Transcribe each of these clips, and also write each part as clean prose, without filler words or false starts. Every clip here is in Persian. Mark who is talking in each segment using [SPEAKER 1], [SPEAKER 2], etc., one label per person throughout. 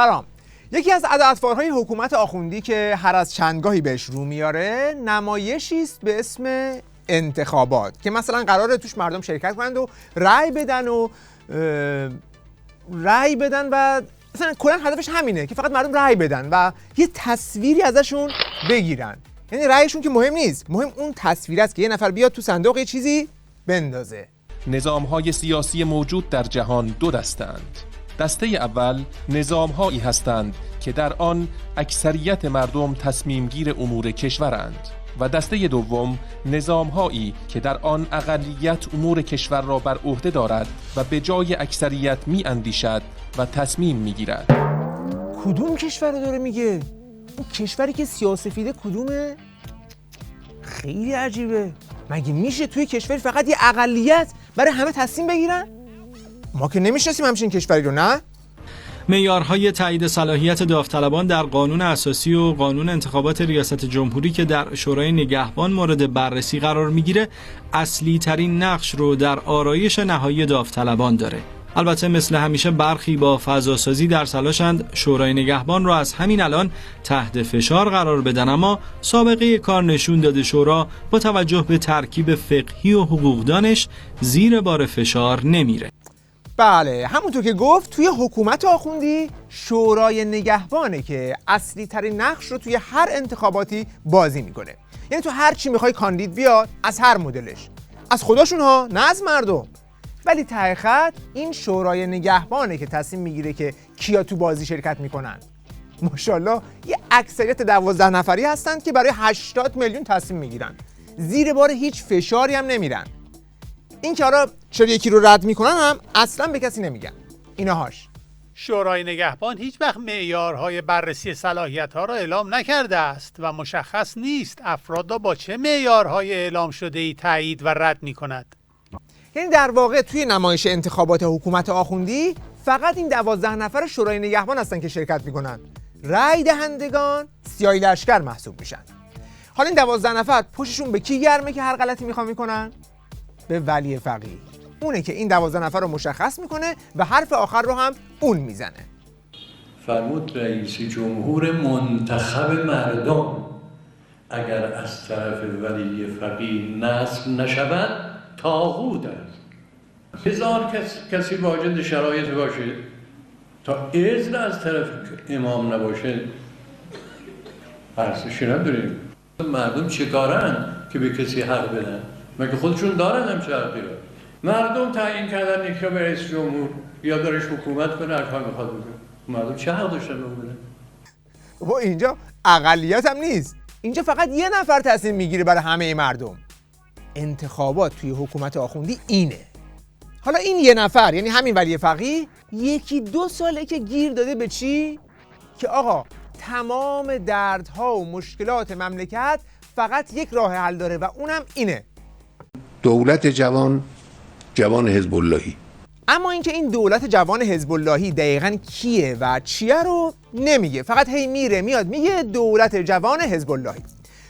[SPEAKER 1] سلام. یکی از عداوت‌های حکومت آخوندی که هر از چندگاهی بهش رو میاره نمایشی است به اسم انتخابات که مثلا قراره توش مردم شرکت کنند و رأی بدن و مثلا کلا هدفش همینه که فقط مردم رأی بدن و یه تصویری ازشون بگیرن. یعنی رأیشون که مهم نیست، مهم اون تصویر است که یه نفر بیاد تو صندوق یه چیزی بندازه.
[SPEAKER 2] نظام‌های سیاسی موجود در جهان دو دسته‌اند. دسته اول نظام‌هایی هستند که در آن اکثریت مردم تصمیمگیر امور کشورند و دسته دوم نظام‌هایی که در آن اقلیت امور کشور را بر عهده دارد و به جای اکثریت می‌اندیشد و تصمیم می‌گیرد.
[SPEAKER 1] کدوم کشور رو داره میگه؟ اون کشوری که سیاه‌سفیده کدومه؟ خیلی عجیبه. مگه میشه توی کشوری فقط یه اقلیت برای همه تصمیم بگیرن؟ ما که نمیشناسیم همچین کشوری رو، نه؟
[SPEAKER 3] معیارهای تایید صلاحیت داوطلبان در قانون اساسی و قانون انتخابات ریاست جمهوری که در شورای نگهبان مورد بررسی قرار میگیره اصلی ترین نقش رو در آرایش نهایی داوطلبان داره. البته مثل همیشه برخی با فضاسازی در تلاشند شورای نگهبان را از همین الان تحت فشار قرار بدن، اما سابقه کار نشون داده شورا با توجه به ترکیب فقهی و حقوقدانش زیر بار فشار نمیره.
[SPEAKER 1] بله، همونطور که گفت توی حکومت آخوندی شورای نگهبانه که اصلی ترین نقش رو توی هر انتخاباتی بازی میکنه. یعنی تو هر چی میخوای کاندید بیاد، از هر مدلش، از خودشون ها، نه از مردم. ولی ته خط این شورای نگهبانه که تصمیم میگیره که کیا تو بازی شرکت میکنن. ماشاءالله یه اکثریت 12 نفری هستن که برای 80 میلیون تصمیم میگیرن، زیر بار هیچ فشاری هم نمیرن. این که حالا چرا یکی رو رد میکنن هم اصلا به کسی نمیگن. اینهاش.
[SPEAKER 4] شورای نگهبان هیچ وقت معیارهای بررسی صلاحیت‌ها را اعلام نکرده است و مشخص نیست افراد را با چه معیارهای اعلام شده‌ای تایید و رد میکند.
[SPEAKER 1] یعنی در واقع توی نمایش انتخابات حکومت آخوندی فقط این 12 نفر شورای نگهبان هستن که شرکت میکنن. رأی دهندگان سیاهی لشکر محسوب میشن. حالا این 12 نفر پشتشون به کی گرمه که هر غلطی میخوان میکنن؟ به ولی فقیه. اونه که این 12 نفر رو مشخص میکنه و حرف آخر رو هم اون میزنه.
[SPEAKER 5] فرمود رئیس جمهور منتخب مردم اگر از طرف ولی فقیه نصب نشود طاغوت است. هزار کسی واجد شرایط باشه تا اذن از طرف امام نباشه ارزشی نداریم. مردم چیکارن که به کسی حق بدن؟ مگه خودشون دارن همچه حقی رو؟ مردم تعیین کردن یکی رو به رئیس جمهور یا دارش حکومت کنه هر کار میخواد بکنه. مردم چه حق داشتن بکنن؟
[SPEAKER 1] و اینجا اقلیت هم نیست. اینجا فقط یه نفر تصمیم میگیره برای همه مردم. انتخابات توی حکومت آخوندی اینه. حالا این یه نفر، یعنی همین ولی فقیه، 1-2 ساله که گیر داده به چی؟ که آقا تمام دردها و مشکلات مملکت فقط یک راه حل داره و اونم اینه:
[SPEAKER 6] دولت جوان حزب اللهی.
[SPEAKER 1] اما اینکه این دولت جوان حزب اللهی دقیقاً کیه و چیه رو نمیگه، فقط هی میره میاد میگه دولت جوان حزب اللهی.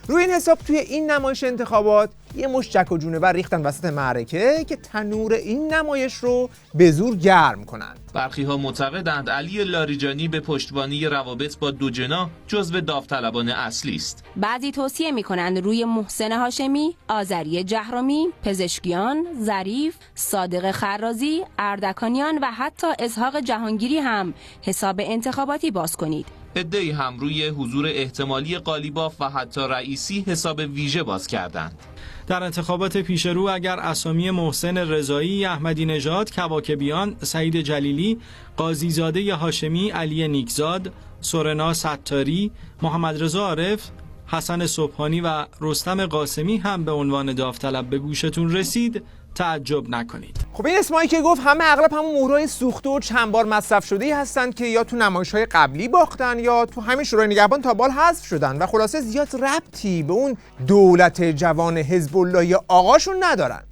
[SPEAKER 1] روی این حساب توی این نمایش انتخابات یه مشت جک و جونور ریختن وسط معرکه که تنور این نمایش رو به زور گرم کنن.
[SPEAKER 7] برخی ها معتقدند علی لاریجانی به پشتیبانی روابط با دو جناح جزو داوطلبان اصلی است.
[SPEAKER 8] بعضی توصیه می‌کنند روی محسن هاشمی، آذری جهرمی، پزشکیان، ظریف، صادق خرازی، اردکانیان و حتی اسحاق جهانگیری هم حساب انتخاباتی باز کنید.
[SPEAKER 7] عده‌ای هم روی حضور احتمالی قالیباف و حتی رئیسی حساب ویژه باز کردند.
[SPEAKER 3] در انتخابات پیشرو اگر اسامی محسن رضایی، احمدی نژاد، کواکبیان، سعید جلیلی، قاضیزاده هاشمی، علی نیکزاد، سورنا ستاری، محمد رضا عارف، حسن صبحانی و رستم قاسمی هم به عنوان داوطلب به گوشتون رسید، تعجب نکنید.
[SPEAKER 1] خب این اسمایی که گفت همه اغلب همون مهرهای سوخته و چند بار مصرف شده‌ای هستن که یا تو نمایش‌های قبلی باختن یا تو همین شورای نگهبان تا بال حذف شدن و خلاصه زیاد ربطی به اون دولت جوان حزب اللهی آقاشون ندارن.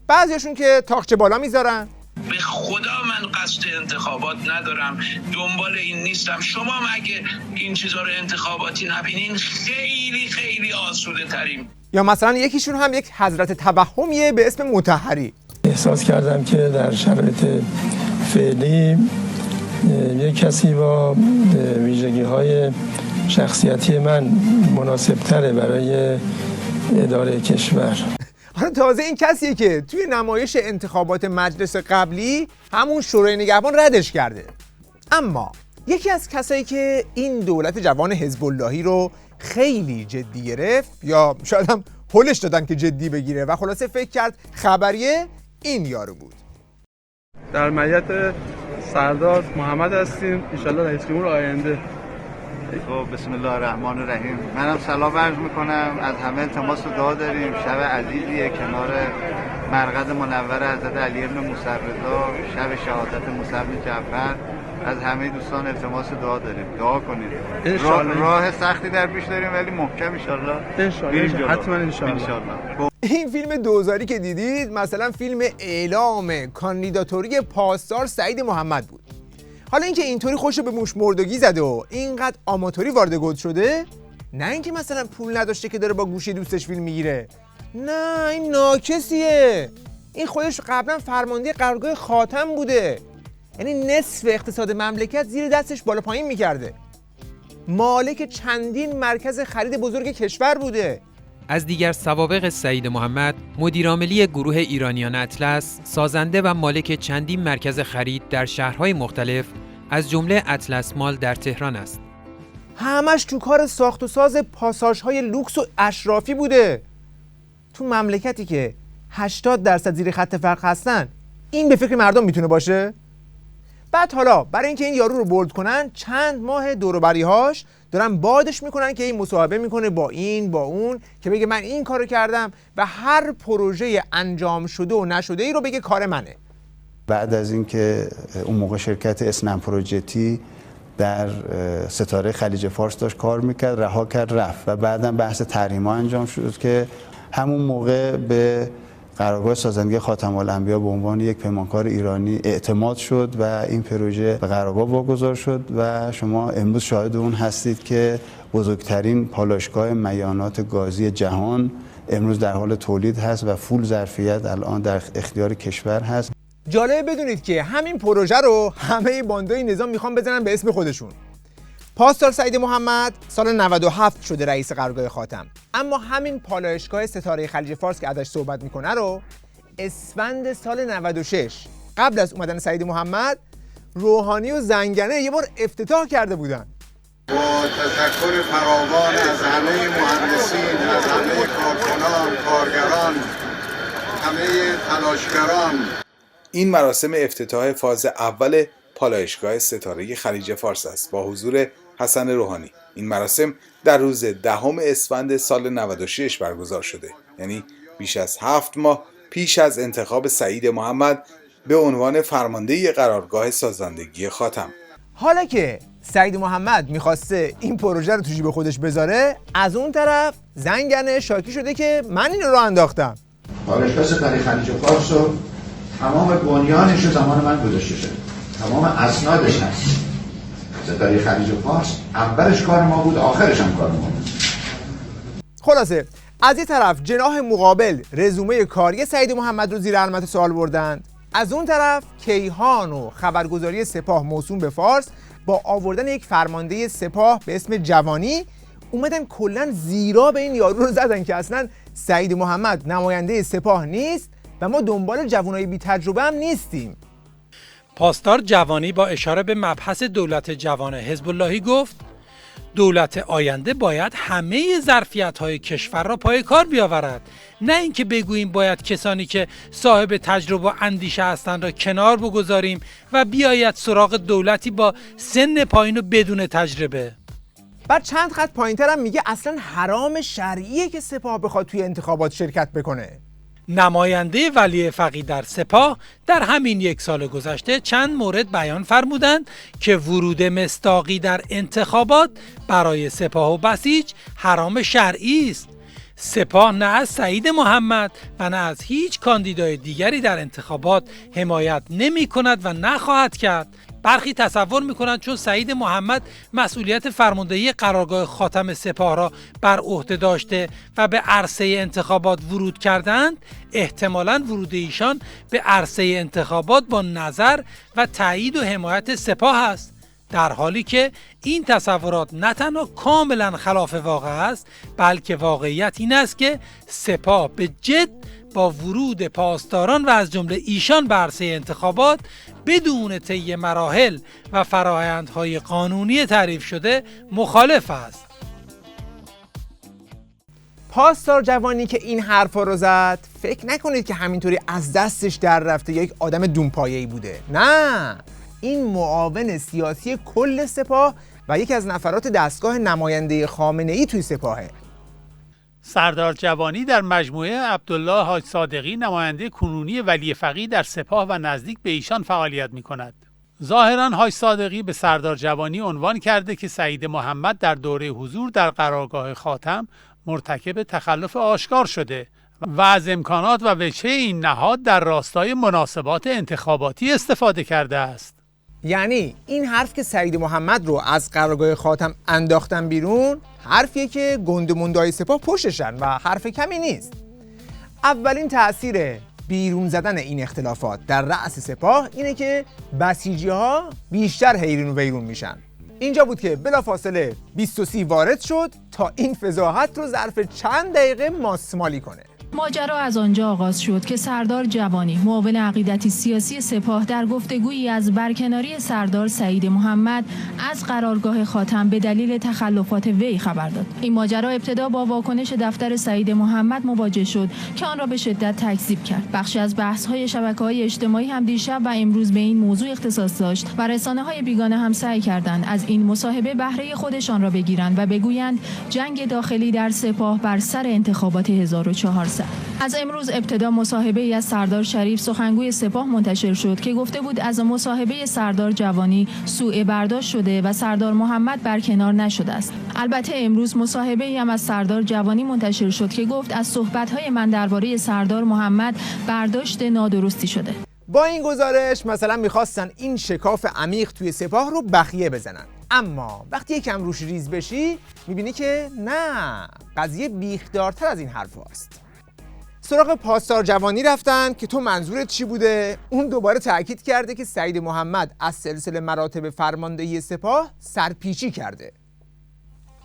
[SPEAKER 1] بعضیاشون که تاقچه بالا میذارن.
[SPEAKER 9] به خدا من قصد انتخابات ندارم، دنبال این نیستم. شما مگه این چیزا رو انتخاباتی نبینین؟ خیلی خیلی آسوده تریم.
[SPEAKER 1] یا مثلا یکیشون هم یک حضرت توهمیه به اسم مطهری.
[SPEAKER 10] احساس کردم که در شرایط فعلی یک کسی با ویژگی‌های شخصیتی من مناسب‌تره برای اداره کشور.
[SPEAKER 1] حالا تازه این کسیه که توی نمایش انتخابات مجلس قبلی همون شورای نگهبان ردش کرده. اما یکی از کسایی که این دولت جوان حزب اللهی رو خیلی جدی گرفت، یا شاید هم هلش دادن که جدی بگیره و خلاصه فکر کرد خبریه، این یارو بود.
[SPEAKER 11] در معیت سردار محمد هستیم، انشالله رئیس جمهور آینده.
[SPEAKER 12] خب بسم الله الرحمن الرحیم. منم سلام عرض میکنم. از همه التماس و دعا داریم. شب عزیزیه کنار مرقد منور حضرت علی ابن موسی رضا، شب شهادت موسی بن جعفر. از همه دوستان التماس دعا داریم. دعا کنید. راه سختی در پیش داریم ولی محکم انشالله.
[SPEAKER 11] حتما انشالله.
[SPEAKER 1] این فیلم دوزاری که دیدید مثلا فیلم اعلام کاندیداتوری پاسدار سعید محمد بود. حالا اینکه اینطوری خوشو به موش مردگی زده و اینقدر آماتوری وارد گل شده، نه اینکه مثلا پول نداشته که داره با گوشی دوستش فیلم میگیره، نه این ناکسیه. این خودش قبلا فرمانده قرارگاه خاتم بوده، یعنی نصف اقتصاد مملکت زیر دستش بالا پایین میکرده، مالک چندین مرکز خرید بزرگ کشور بوده.
[SPEAKER 13] از دیگر سوابق سعید محمد، مدیرعاملی گروه ایرانیان اطلس، سازنده و مالک چندین مرکز خرید در شهرهای مختلف از جمله اطلس مال در تهران است.
[SPEAKER 1] همش تو کار ساخت و ساز پاساژهای لوکس و اشرافی بوده. تو مملکتی که 80% زیر خط فقر هستن، این به فکر مردم میتونه باشه؟ بعد حالا برای اینکه این یارو رو بولد کنن، چند ماه دور و بری‌هاش دارن بادش میکنن که این مصاحبه میکنه با این با اون که بگه من این کارو کردم و هر پروژه انجام شده و نشده ای رو بگه کار منه.
[SPEAKER 14] بعد از اینکه اون موقع شرکت اسنم پروجکتی در ستاره خلیج فارس داشت کار میکرد، رها کرد رفت و بعداً بحث تحریم‌ها انجام شد که همون موقع به قرارگاه سازندگی خاتم الانبیا به عنوان یک پیمانکار ایرانی اعتماد شد و این پروژه به قرارگاه واگذار شد و شما امروز شاهد اون هستید که بزرگترین پالایشگاه میانات گازی جهان امروز در حال تولید هست و فول ظرفیت الان در اختیار کشور هست.
[SPEAKER 1] جالبه بدونید که همین پروژه رو همه باندای نظام میخوان بزنن به اسم خودشون. پاسدار سعید محمد سال 97 شده رئیس قرارگاه خاتم، اما همین پالایشگاه ستاره خلیج فارس که ازش صحبت میکنه رو اسفند سال 96 قبل از اومدن سعید محمد، روحانی و زنگنه یه بار افتتاح کرده بودن.
[SPEAKER 15] با تشکر فراوان از همه مهندسین، از همه کارکنان، کارگران، همه تلاشگران.
[SPEAKER 16] این مراسم افتتاح فاز اول پالایشگاه ستاره خلیج فارس است با حضور حسن روحانی. این مراسم در روز 10 اسفند سال 96 برگزار شده، یعنی بیش از 7 ماه پیش از انتخاب سعید محمد به عنوان فرمانده قرارگاه سازندگی خاتم.
[SPEAKER 1] حالا که سعید محمد میخواسته این پروژه رو تو جیب خودش بذاره، از اون طرف زنگنه شاکی شده که من اینو راه انداختم.
[SPEAKER 17] پالایشگاه ستاره خلیج فارس رو تمام بنیانش رو زمان من گذاشته شده، تمام اسنادش هست. ستاره خلیج فارس اولش کار ما بود، آخرش هم کار ما بود.
[SPEAKER 1] خلاصه از این طرف جناح مقابل رزومه کاری سعید محمد رو زیر علامت سوال بردند، از اون طرف کیهان و خبرگزاری سپاه موسوم به فارس با آوردن یک فرمانده سپاه به اسم جوانی اومدن کلن زیرا به این یارو رو زدن که اصلا سعید محمد نماینده سپاه نیست و ما دنبال جوانای بی تجربه هم نیستیم.
[SPEAKER 18] پاسدار جوانی با اشاره به مبحث دولت جوان حزب اللهی گفت دولت آینده باید همه ظرفیت‌های کشور را پای کار بیاورد، نه اینکه بگوییم باید کسانی که صاحب تجربه و اندیشه هستند را کنار بگذاریم و بیاید سراغ دولتی با سن پایین و بدون تجربه.
[SPEAKER 1] بعد چند خط پایین‌تر هم میگه اصلا حرام شرعیه که سپاه بخواد توی انتخابات شرکت بکنه.
[SPEAKER 18] نماینده ولی فقیه در سپاه در همین 1 سال گذشته چند مورد بیان فرمودند که ورود مصداقی در انتخابات برای سپاه و بسیج حرام شرعی است. سپاه نه از سعید محمد و نه از هیچ کاندیدای دیگری در انتخابات حمایت نمی کند و نخواهد کرد. برخی تصور میکنند چون سعید محمد مسئولیت فرماندهی قرارگاه خاتم سپاه را بر عهده داشته و به عرصه انتخابات ورود کردند، احتمالاً ورود ایشان به عرصه انتخابات با نظر و تایید و حمایت سپاه است، در حالی که این تصورات نه تنها کاملا خلاف واقع است، بلکه واقعیت این است که سپاه به جد با ورود پاسداران و از جمله ایشان به عرصه انتخابات بدون طی مراحل و فرآیندهای قانونی تعریف شده مخالف است.
[SPEAKER 1] پاسدار جوانی که این حرفا رو زد فکر نکنید که همینطوری از دستش در رفته یا یک آدم دونپایه‌ای بوده. نه، این معاون سیاسی کل سپاه و یکی از نفرات دستگاه نماینده خامنه‌ای توی سپاهه.
[SPEAKER 4] سردار جوانی در مجموعه عبدالله حاج صادقی نماینده کنونی ولی فقیه در سپاه و نزدیک به ایشان فعالیت می‌کند. ظاهراً حاج صادقی به سردار جوانی عنوان کرده که سعید محمد در دوره حضور در قرارگاه خاتم مرتکب تخلف آشکار شده و از امکانات و وجه این نهاد در راستای مناسبات انتخاباتی استفاده کرده است.
[SPEAKER 1] یعنی این حرف که سعید محمد رو از قرارگاه خاتم انداختن بیرون، حرفیه که گندموندای سپاه پشتشن و حرف کمی نیست. اولین تأثیر بیرون زدن این اختلافات در رأس سپاه اینه که بسیجی‌ها بیشتر حیرون و ویرون میشن. اینجا بود که بلافاصله 20 وارد شد تا این فضاحت رو ظرف چند دقیقه ماسمالی کنه.
[SPEAKER 19] ماجرا از آنجا آغاز شد که سردار جوانی معاون عقیدتی سیاسی سپاه در گفتگویی از برکناری سردار سعید محمد از قرارگاه خاتم به دلیل تخلفات وی خبر داد. این ماجرا ابتدا با واکنش دفتر سعید محمد مواجه شد که آن را به شدت تکذیب کرد. بخشی از بحث‌های شبکه‌های اجتماعی هم دیشب و امروز به این موضوع اختصاص داشت و رسانه‌های بیگانه هم سعی کردند از این مصاحبه بهره خودشان را بگیرند و بگویند جنگ داخلی در سپاه بر سر انتخابات 1400. از امروز ابتدا مصاحبه‌ای از سردار شریف سخنگوی سپاه منتشر شد که گفته بود از مصاحبه سردار جوانی سوء برداشت شده و سردار محمد برکنار نشده است. البته امروز مصاحبه‌ای هم از سردار جوانی منتشر شد که گفت از صحبت‌های من درباره سردار محمد برداشت نادرستی شده.
[SPEAKER 1] با این گزارش مثلا میخواستن این شکاف عمیق توی سپاه رو بخیه بزنن، اما وقتی یکم روش ریز بشی میبینی که نه، قضیه بیخدارتر از این حرف هست. سراغ پاسدار جوانی رفتن که تو منظورت چی بوده؟ اون دوباره تأکید کرده که سعید محمد از سلسله مراتب فرماندهی سپاه سرپیچی کرده.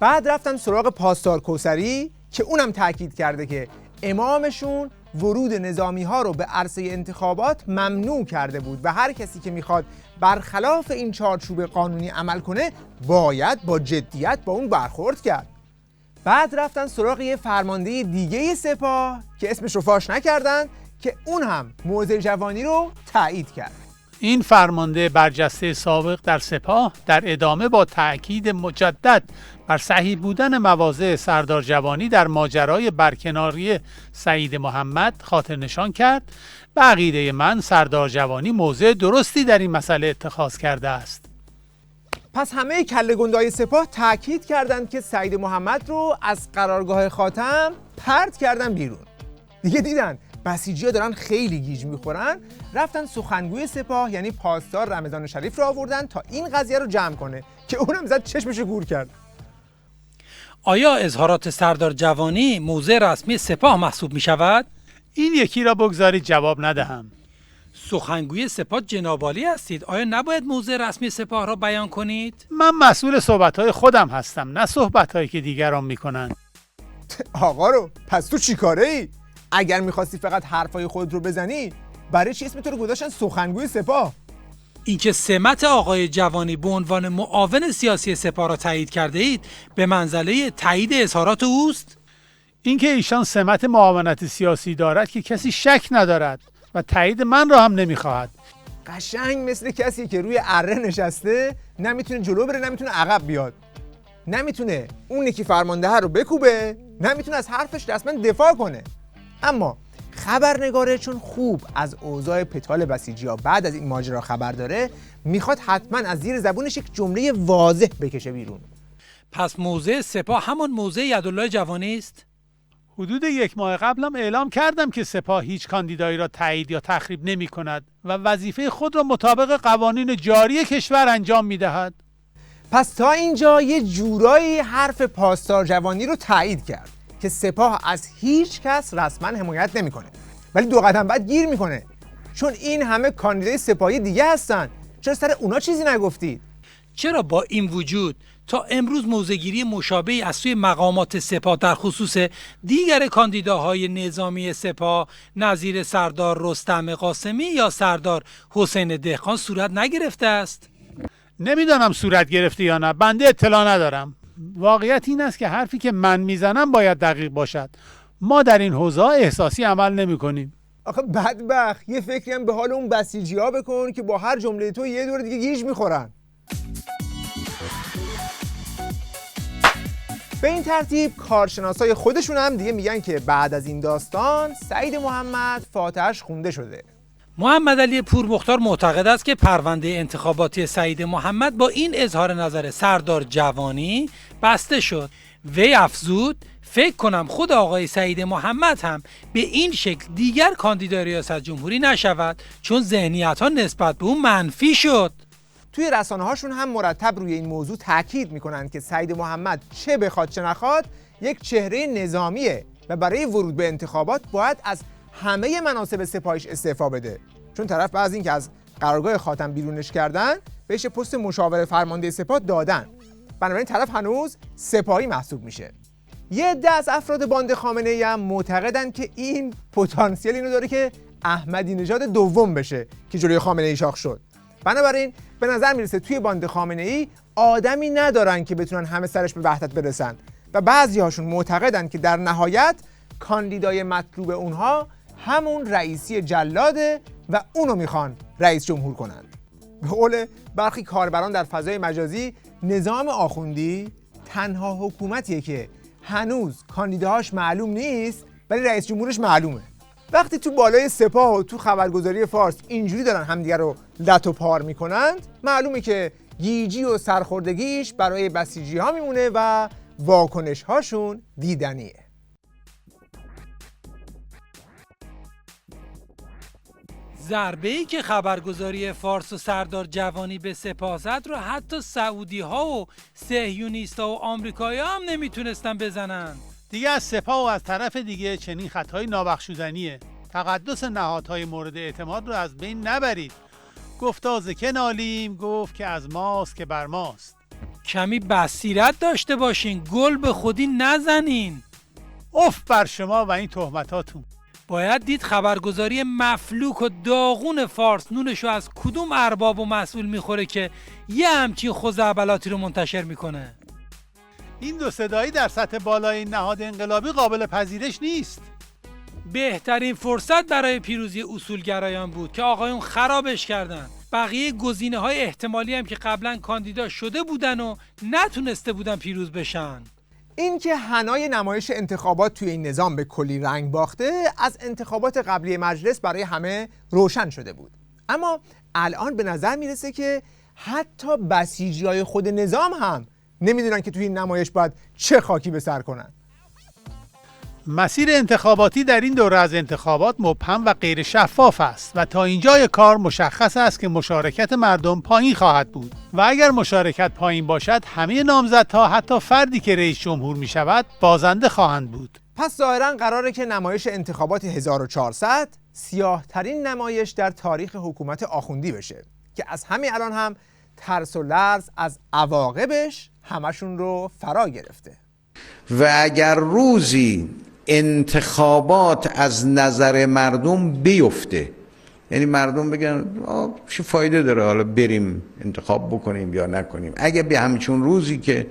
[SPEAKER 1] بعد رفتن سراغ پاسدار کوثری که اونم تأکید کرده که امامشون ورود نظامی ها رو به عرصه انتخابات ممنوع کرده بود و هر کسی که میخواد برخلاف این چارچوب قانونی عمل کنه باید با جدیت با اون برخورد کرد. بعد رفتن سراغ یه فرمانده دیگه سپاه که اسمش رو فاش نکردن که اون هم موضع جوانی رو تایید کرد.
[SPEAKER 4] این فرمانده برجسته سابق در سپاه در ادامه با تأکید مجدد بر صحیح بودن مواضع سردار جوانی در ماجرای برکناری سعید محمد خاطر نشان کرد. به عقیده من سردار جوانی موضع درستی در این مسئله اتخاذ کرده است.
[SPEAKER 1] پس همه کله گندای سپاه تاکید کردند که سعید محمد رو از قرارگاه خاتم پرت کردن بیرون. دیگه دیدن بسیجی‌ها دارن خیلی گیج میخورن، رفتن سخنگوی سپاه یعنی پاسدار رمضان شریف رو آوردن تا این قضیه رو جمع کنه که اونم زد چشمشو گور کرد.
[SPEAKER 18] آیا اظهارات سردار جوانی موضع رسمی سپاه محسوب می شود؟
[SPEAKER 4] این یکی را بگذارید جواب ندهم.
[SPEAKER 18] سخنگوی سپاه جناب عالی هستید، آیا نباید موضع رسمی سپاه را بیان کنید؟
[SPEAKER 4] من مسئول صحبت‌های خودم هستم، نه صحبت‌هایی که دیگران می‌کنند.
[SPEAKER 1] آقا رو پس تو چی کاره ای؟ اگر می‌خواستی فقط حرفای خود رو بزنی برای چی اسم تو رو گذاشتن سخنگوی سپاه؟
[SPEAKER 18] اینکه سمت آقای جوانی به عنوان معاون سیاسی سپاه را تایید کرده اید به منزله تایید اظهارات اوست؟
[SPEAKER 4] اینکه ایشان سمت معاونت سیاسی دارد که کسی شک ندارد و تایید من را هم نمیخواهد.
[SPEAKER 1] قشنگ مثل کسی که روی اره نشسته نمیتونه جلو بره نمیتونه عقب بیاد، نمیتونه اون یکی فرمانده رو بکوبه، نمیتونه از حرفش رسما دفاع کنه. اما خبرنگاره چون خوب از اوضاع پتال بسیجی‌ها بعد از این ماجرا خبر داره، میخواد حتما از زیر زبونش یک جمله واضح بکشه بیرون.
[SPEAKER 18] پس موضع سپاه همان موضع یدالله جوانی است؟
[SPEAKER 4] حدود 1 ماه قبلم اعلام کردم که سپاه هیچ کاندیدایی را تایید یا تخریب نمی کند و وظیفه خود را مطابق قوانین جاری کشور انجام می دهد.
[SPEAKER 1] پس تا اینجا یه جورایی حرف پاسدار جوانی رو تایید کرد که سپاه از هیچ کس رسما حمایت نمیکنه، ولی 2 قدم بعد گیر میکنه، چون این همه کاندیدای سپاهی دیگه هستن. چرا سر اونا چیزی نگفتید؟
[SPEAKER 18] چرا با این وجود تا امروز موضع‌گیری مشابهی از سوی مقامات سپاه در خصوص دیگر کاندیداهای نظامی سپاه نظیر سردار رستم قاسمی یا سردار حسین دهقان صورت نگرفته است؟
[SPEAKER 4] نمیدانم صورت گرفته یا نه، بنده اطلاع ندارم. واقعیت این است که حرفی که من میزنم باید دقیق باشد. ما در این حوزه احساسی عمل نمی کنیم.
[SPEAKER 1] آخه بدبخت، یه فکری هم به حال اون بسیجی‌ها بکن که با هر جمله تو یه دور دیگه گیج میخورن. به این ترتیب کارشناسای خودشون هم دیگه میگن که بعد از این داستان سعید محمد فاتحش خونده شده.
[SPEAKER 18] محمد علی پورمختار معتقد است که پرونده انتخاباتی سعید محمد با این اظهار نظر سردار جوانی بسته شد. وی افزود فکر کنم خود آقای سعید محمد هم به این شکل دیگر کاندیدای ریاست جمهوری نشود، چون ذهنیت ها نسبت به اون منفی شد.
[SPEAKER 1] توی رسانه هاشون هم مرتب روی این موضوع تاکید میکنن که سعید محمد چه بخواد چه نخواد یک چهره نظامیه و برای ورود به انتخابات باید از همه مناصب سپاهیش استعفا بده، چون طرف بعد از اینکه از قرارگاه خاتم بیرونش کردن بهش پست مشاور فرمانده سپاه دادن، بنابراین طرف هنوز سپاهی محسوب میشه. یه عده از افراد باند خامنه‌ای هم معتقدن که این پتانسیل اینو داره که احمدی نژاد دوم بشه که جلوی خامنه‌ای شاخ شد. بنابراین به نظر میرسه توی باند خامنه‌ای آدمی ندارن که بتونن همه سرش به وحدت برسن و بعضی هاشون معتقدن که در نهایت کاندیدای مطلوب اونها همون رئیسی جلاده و اونو میخوان رئیس جمهور کنن. به قول برخی کاربران در فضای مجازی، نظام آخوندی تنها حکومتیه که هنوز کاندیداهاش معلوم نیست ولی رئیس جمهورش معلومه. وقتی تو بالای سپاه و تو خبرگزاری فارس اینجوری دارن همدیگه رو لت و پار میکنند، معلومه که گیجی و سرخوردگیش برای بسیجی ها میمونه و واکنش هاشون دیدنیه.
[SPEAKER 18] ضربه‌ای که خبرگزاری فارس و سردار جوانی به سپاه زد رو حتی سعودی ها و صهیونیست‌ها و آمریکایی‌ها هم نمیتونستن بزنن.
[SPEAKER 4] دیگه از سپاه و از طرف دیگه چنین خطای نابخشودنیه. تقدس نهادهای مورد اعتماد رو از بین نبرید. گفتا ز که نالیم، گفت که از ماست که بر ماست.
[SPEAKER 18] کمی بصیرت داشته باشین، گل به خودی نزنین.
[SPEAKER 4] اف بر شما و این تهمتاتون.
[SPEAKER 18] باید دید خبرگزاری مفلوک و داغون فارس نونشو از کدوم ارباب و مسئول میخوره که یه همچین خزعبلاتی رو منتشر میکنه.
[SPEAKER 4] این دو صدایی در سطح بالای نهاد انقلابی قابل پذیرش نیست.
[SPEAKER 18] بهترین فرصت برای پیروزی اصولگرایان بود که آقایون خرابش کردن. بقیه گزینه‌های احتمالی هم که قبلا کاندیدا شده بودن و نتونسته بودن پیروز بشن.
[SPEAKER 1] این که حنای نمایش انتخابات توی این نظام به کلی رنگ باخته از انتخابات قبلی مجلس برای همه روشن شده بود. اما الان به نظر میرسه که حتی بسیجیای خود نظام هم نمیدونن که توی این نمایش باید چه خاکی به سر کنن.
[SPEAKER 4] مسیر انتخاباتی در این دوره از انتخابات مبهم و غیر شفاف است و تا اینجای کار مشخص است که مشارکت مردم پایین خواهد بود و اگر مشارکت پایین باشد همه نامزدها حتی فردی که رئیس جمهور می شود بازنده خواهند بود.
[SPEAKER 1] پس ظاهراً قراره که نمایش انتخابات 1400 سیاه‌ترین نمایش در تاریخ حکومت آخوندی بشه که از همین الان هم ترس و لرز از عواقبش همشون رو فرا گرفته.
[SPEAKER 17] و اگر روزی انتخابات از نظر مردم بیفته، یعنی مردم بگن چه فایده داره حالا بریم انتخاب بکنیم یا نکنیم، اگه به همچون روزی که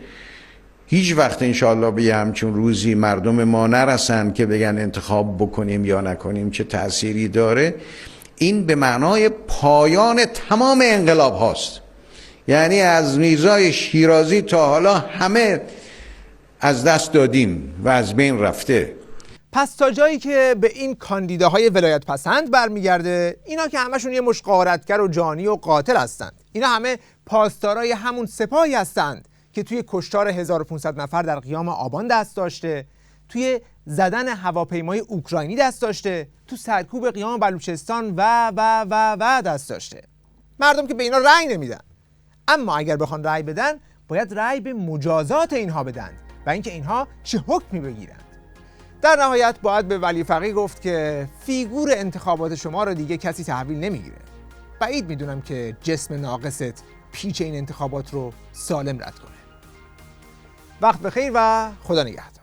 [SPEAKER 17] هیچ وقت انشاءالله به همچون روزی مردم ما نرسن که بگن انتخاب بکنیم یا نکنیم چه تأثیری داره، این به معنای پایان تمام انقلاب هاست. یعنی از میرزای شیرازی تا حالا همه از دست دادیم و از بین رفته.
[SPEAKER 1] پس تا جایی که به این کاندیداهای ولایت پسند برمیگرده، اینا که همشون یه مشت غارتگر و جانی و قاتل هستند، اینا همه پاسدارای همون سپاهی هستند که توی کشتار 1500 نفر در قیام آبان دست داشته، توی زدن هواپیمای اوکراینی دست داشته، تو سرکوب قیام بلوچستان و دست داشته. مردم که به اینا رأی نمیدن، اما اگر بخوان رأی بدن باید رأی به مجازات اینها بدن و اینکه اینها چه حکمی بگیرند. در نهایت باید به ولی فقیه گفت که فیگور انتخابات شما رو دیگه کسی تحویل نمیگیره. بعید میدونم که جسم ناقصت پیچ این انتخابات رو سالم رد کنه. وقت بخیر و خدا نگهدار.